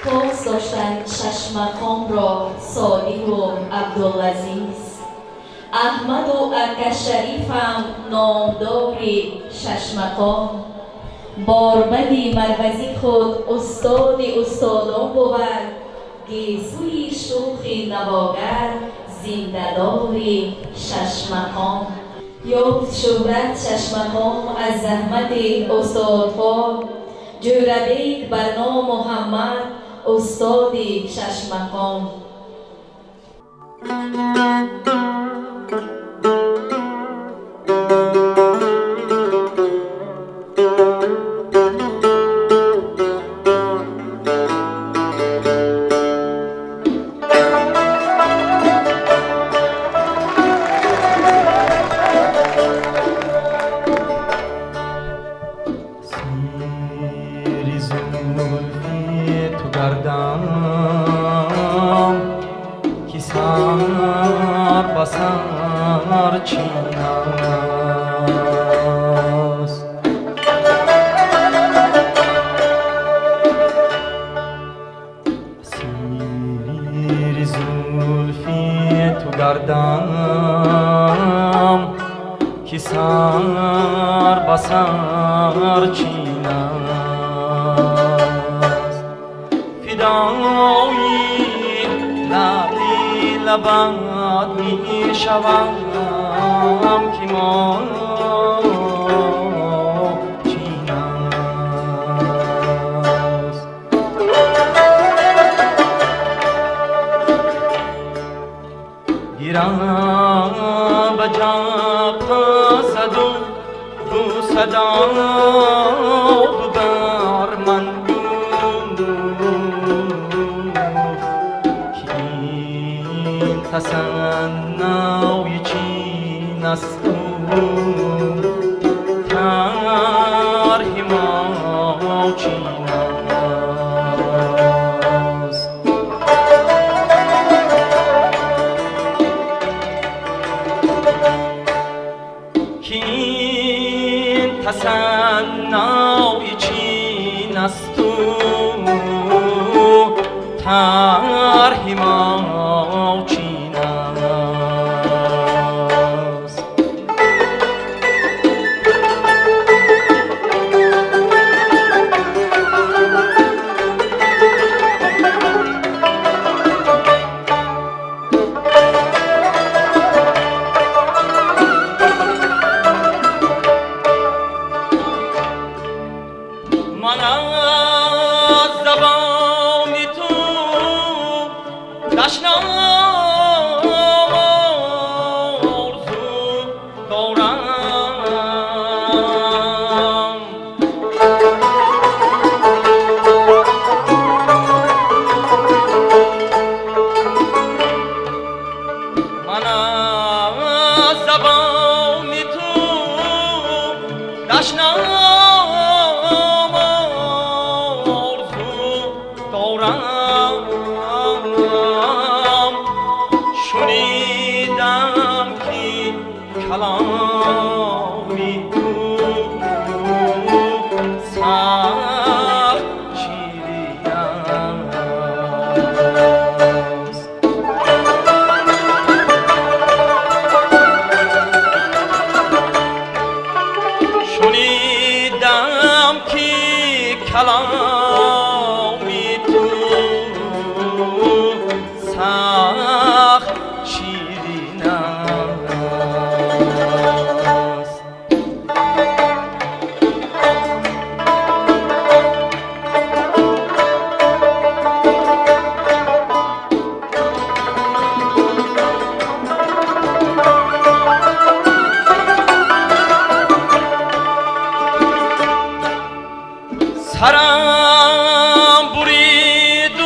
خواست داشتند ششمقام را صالح و عبدالعزیز. احمد و ارکش شریفم نامداری ششمقام. باربدی مروزی خود استاد استادان بود، گیسوی شوخ نواگر زنده‌داری ششمقام. یافت شهرت ششمقام از زحمت استادها، جوربید بر نام محمد استاد ششمقام. کی سر بسر چین است، سیر زلفی تو گردم کی سر بسر چین است. فدایی لعلی لبت می شوم که ما چین است. گیرم به جب زد و دو صدا بر من تصنعی چین است و طرح ما چین است. کین تصنعی چین است و طرح ما چین است. من از زبان تو دشنام آرزو دارم، من از زبان تو دشنام شنیدم که کلامی تو سخت شیرین است. شنیدم که کلامی تو سخت شیرین است. سرم برید و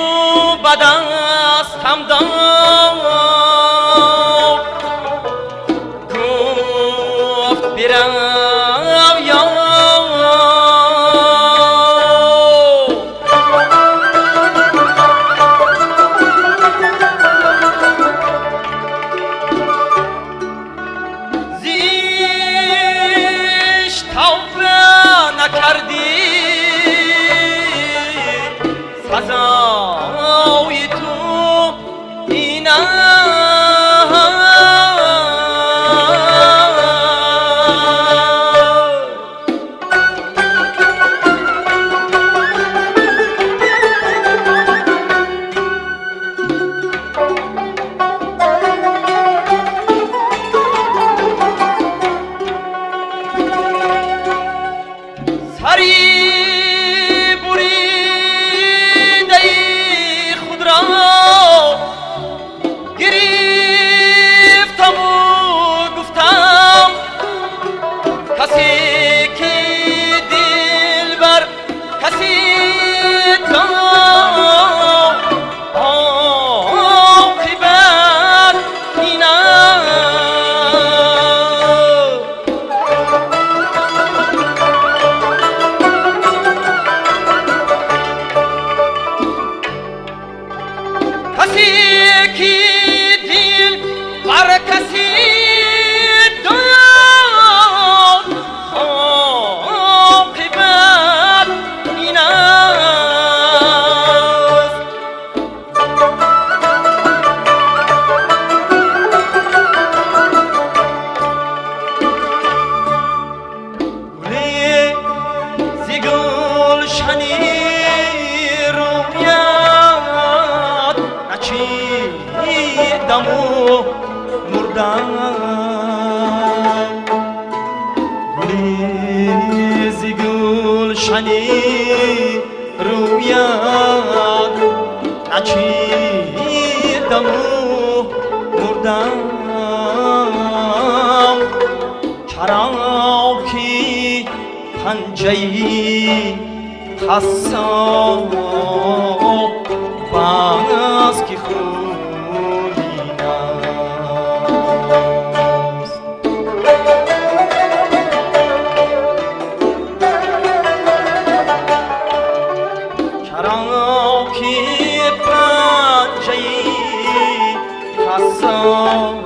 به دستم داد، گفت برم یا زیش توبه نکردی سزا فدای تو اینم. سری بریده خود را گرفتم و گفتم کسی که دلبر کسی دام عاقبت اینم. کسی که دل بر کسی داد عاقبت این است. گل ز گلشنی رویت نچیدم و مردم. گل ز گلشنی رویت نچیدم و مردم. چرا که پنجه‌ای حساب باز که خونی ناست. چرا که پنجه‌ای حساب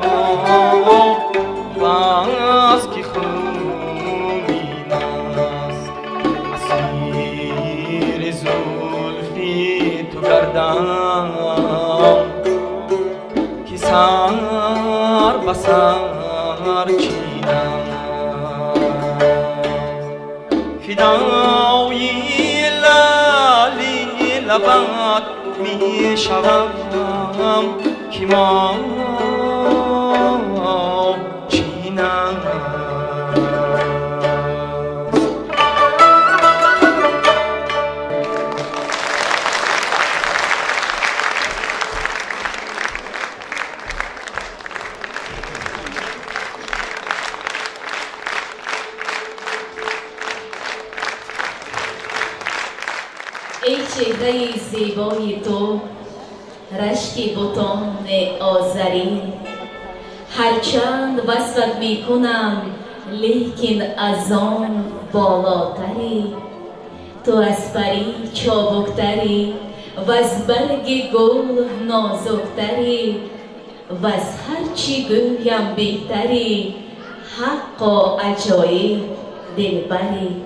باز که خونی ناست. اسیر زلفی تو گردم که سر به سر چینم. فدای لالی لبت می شوم که ما چینم. ای چهره زیبای تو، رشک بتان آذری، هرچند وصفت می کنم لیکن از آن بالاتری. تو از پری چابکتری و از برگ گل نازکتری و از هرچی گویم بهتری. حق و عجایب دلبری.